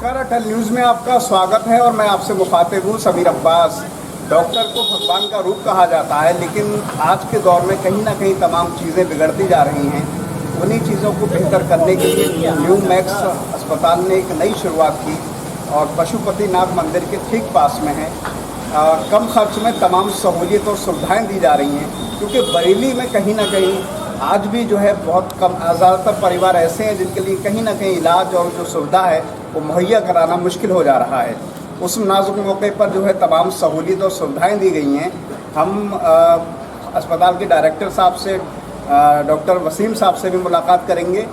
नमस्कार, अटल न्यूज़ में आपका स्वागत है और मैं आपसे मुखातिब हूँ समीर अब्बास। डॉक्टर को भगवान का रूप कहा जाता है, लेकिन आज के दौर में कहीं ना कहीं तमाम चीज़ें बिगड़ती जा रही हैं। उन्हीं चीज़ों को बेहतर करने के लिए न्यू मैक्स अस्पताल ने एक नई शुरुआत की और पशुपतिनाथ मंदिर के ठीक पास में है। कम खर्च में तमाम सहूलियत और सुविधाएँ दी जा रही हैं, क्योंकि बरेली में कहीं ना कहीं आज भी जो है बहुत कम ज़्यादातर परिवार ऐसे हैं जिनके लिए कहीं ना कहीं इलाज और जो सुविधा है वो मुहैया कराना मुश्किल हो जा रहा है। उस नाजुक मौके पर जो है तमाम सहूलियत और सुविधाएं दी गई हैं। हम अस्पताल के डायरेक्टर साहब से, डॉक्टर वसीम साहब से भी मुलाकात करेंगे।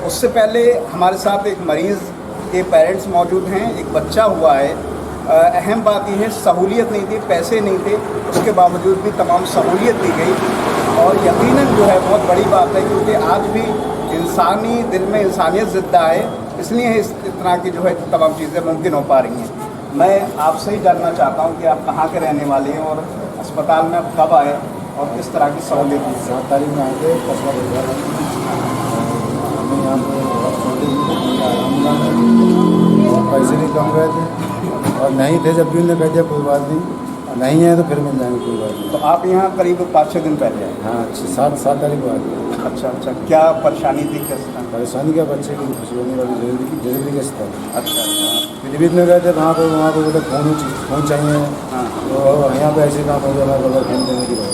उससे पहले हमारे साथ एक मरीज़ के पेरेंट्स मौजूद हैं, एक बच्चा हुआ है। अहम बात यह है, सहूलियत नहीं थी, पैसे नहीं थे, उसके बावजूद भी तमाम सहूलियत दी गई और यकीनन जो है बहुत बड़ी बात है, क्योंकि आज भी इंसानी दिल में इंसानियत ज़िंदा है, इसलिए इस तरह की जो है तमाम चीज़ें मुमकिन हो पा रही हैं। मैं आपसे ही जानना चाहता हूं कि आप कहाँ के रहने वाले हैं और अस्पताल में आप कब आए और किस तरह की सहूलियत दी? 7 तारीख में आए थे, कस्बा गुरुद्वारा हमें यहाँ पे और पैसे भी कम गए थे और नहीं थे जब भी उन्होंने कह दिया कोई बात नहीं, नहीं है तो फिर मिल जाएंगे, कोई बात नहीं। तो आप यहाँ करीब 5-6 दिन पहले आए? हाँ, 7 तारीख को आए थे। अच्छा, क्या परेशानी थी, किस तरह? परेशानी क्या, बच्चे की खुशी होने वाली डिलीवरी के स्थल। अच्छा, पीलीभीत में गए थे, वहाँ पर बोले फ़ोन चाहिए। हाँ, तो यहाँ पे ऐसे काम हो गया, हमारे बोला फ़ोन देने की बात।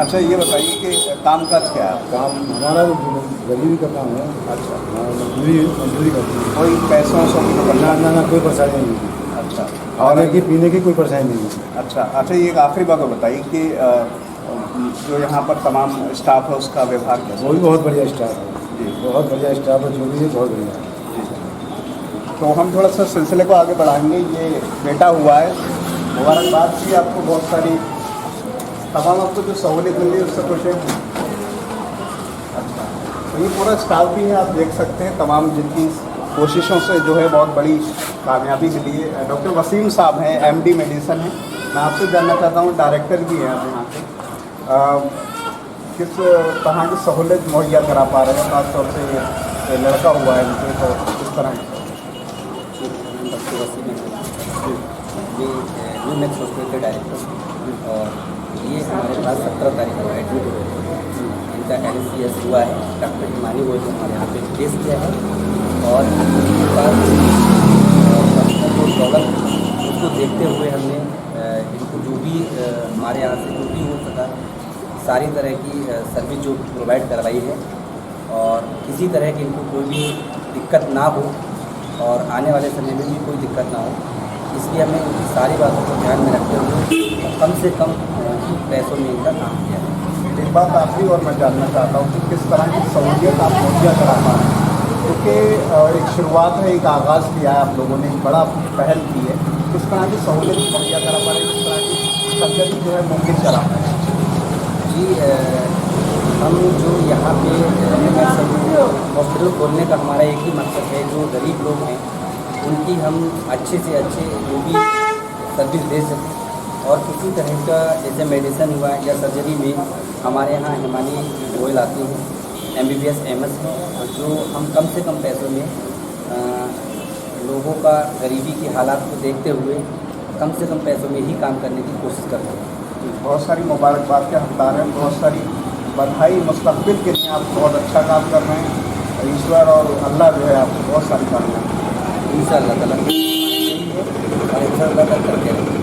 अच्छा, ये बताइए कि काम काज क्या है? काम हमारा गरीबी का काम है। अच्छा, मजदूरी करती है। कोई पैसों से ना कोई परेशानी नहीं थी। अच्छा, खाने की पीने की कोई परेशानी नहीं है। अच्छा, ये एक आखिरी बात बताइए कि जो यहाँ पर तमाम स्टाफ है उसका व्यवहार कैसा? वो भी बहुत बढ़िया स्टाफ है जी, बहुत बढ़िया स्टाफ है, जो भी है बहुत बढ़िया है। तो हम थोड़ा सा सिलसिले को आगे बढ़ाएंगे। ये बेटा हुआ है, मुबारकबाद भी आपको, बहुत सारी तमाम आपको जो सहूलियत मिली उससे खुश है। अच्छा, तो ये पूरा स्टाफ भी है, आप देख सकते हैं तमाम जिनकी कोशिशों से जो है बहुत बड़ी कामयाबी मिली है। डॉक्टर वसीम साहब हैं, MD मेडिसिन हैं। मैं आपसे जानना चाहता हूँ, डायरेक्टर भी हैं आप यहाँ पे, किस तरह की सहूलियत मुहैया करा पा रहे हैं? खासतौर से ये लड़का हुआ है इनके, तो किस तरह की? डॉक्टर वसीम ये न्यू मैक्स हॉस्पिटल के डायरेक्टर और ये हमारे पास 17 तारीख को एडमिट हुए थे। इनका LCS हुआ है, डॉक्टर हिमानी वो जो हमारे यहाँ पे केस किया है और इनके पास जो प्रॉब्लम उसको देखते हुए हमने इनको जो भी हमारे यहाँ से जो भी हो सका सारी तरह की सर्विस जो प्रोवाइड करवाई है और किसी तरह की इनको कोई भी दिक्कत ना हो और आने वाले समय में भी कोई दिक्कत ना हो, इसलिए हमने उनकी सारी बातों को ध्यान में रखते हुए कम से कम पैसों में इनका काम किया है। एक बात आखिरी और मैं जानना चाहता हूँ कि किस तरह की सहूलियत आप मुहैया करा पा रहे हैं, क्योंकि एक शुरुआत है, एक आगाज़ किया है आप लोगों ने, एक बड़ा पहल की है। किस तरह की सहूलियत मुहैया करा पा रहे हैं, किस तरह की सर्जरी जो है मुमकिन करा पा रहे हैं? जी, हम जो यहाँ पे हॉस्पिटल खोलने का हमारा एक ही मकसद है, जो गरीब लोग हैं उनकी हम अच्छे से अच्छे जो भी सर्विस दे सकें और किसी तरह का जैसे मेडिसिन हुआ या सर्जरी में हमारे यहाँ हिमानी गोयल आती हैं, MBBS MS हैं, जो हम कम से कम पैसों में लोगों का गरीबी की हालात को देखते हुए कम से कम पैसों में ही काम करने की कोशिश करते हैं। बहुत सारी मुबारकबाद के हकदार हैं, बहुत सारी बधाई। मुस्तकबिल के लिए आप बहुत अच्छा काम कर रहे हैं। ईश्वर और अल्लाह जो है आपको बहुत सारी कामयाबी इंशाअल्लाह ताला और इंशाअल्लाह तक करके रहेंगे।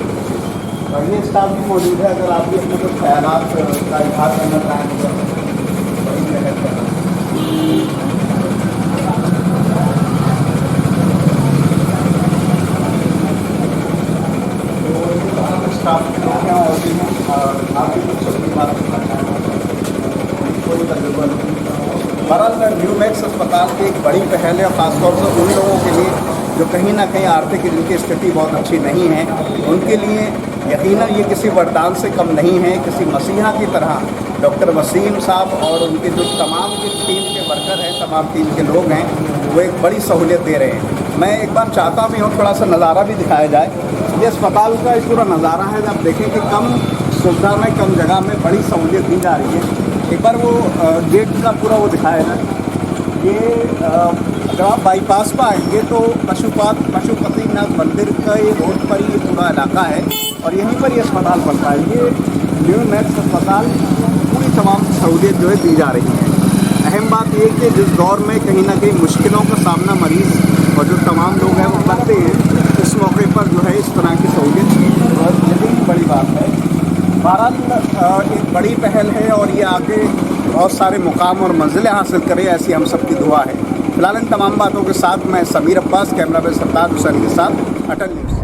और ये स्टाफ भी मौजूद है, अगर आप भी अपने कुछ ख्यालात का इजहार करना चाहें तो वही मेहनत करें। स्टाफ के लोग हैं और भी हैं, और आप भी कुछ अपनी बात करना चाहें कोई तजुर्बा नहीं। बहरहाल न्यू मैक्स अस्पताल की एक बड़ी पहल है, ख़ासतौर से उन लोगों के लिए जो कहीं ना कहीं आर्थिक जिनकी स्थिति बहुत अच्छी नहीं है, उनके लिए यकीनन ये किसी वरदान से कम नहीं है। किसी मसीहा की तरह डॉक्टर वसीम साहब और उनके जो तमाम के टीम के वर्कर हैं, तमाम टीम के लोग हैं, वो एक बड़ी सहूलियत दे रहे हैं। मैं एक बार चाहता भी हूँ थोड़ा सा नज़ारा भी दिखाया जाए। ये अस्पताल का एक पूरा नज़ारा है, जब देखें कि कम सुविधा में, कम जगह में बड़ी सहूलियत दी जा रही है। एक बार वो गेट का पूरा वो दिखाया जाए। ये अगर आप बाईपास पर आएंगे तो पशुपतिनाथ मंदिर का ये रोड पर ये पूरा इलाका है और यहीं पर ये अस्पताल पड़ता है। ये न्यू मैक्स अस्पताल पूरी तमाम सहूलियत जो है दी जा रही है। अहम बात ये कि जिस दौर में कहीं ना कहीं मुश्किलों का सामना मरीज़ और जो तमाम लोग हैं वो करते हैं, इस मौके पर जो है इस तरह की सहूलियत यही बड़ी बात है। बहरहाल एक बड़ी पहल है और ये आगे बहुत सारे मुकाम और मंजिलें हासिल करें, ऐसी हम सबकी दुआ है। फिलहाल इन तमाम बातों के साथ मैं समीर अब्बास, कैमरा मैन सरताज हुसैन के साथ, अटल न्यूज़।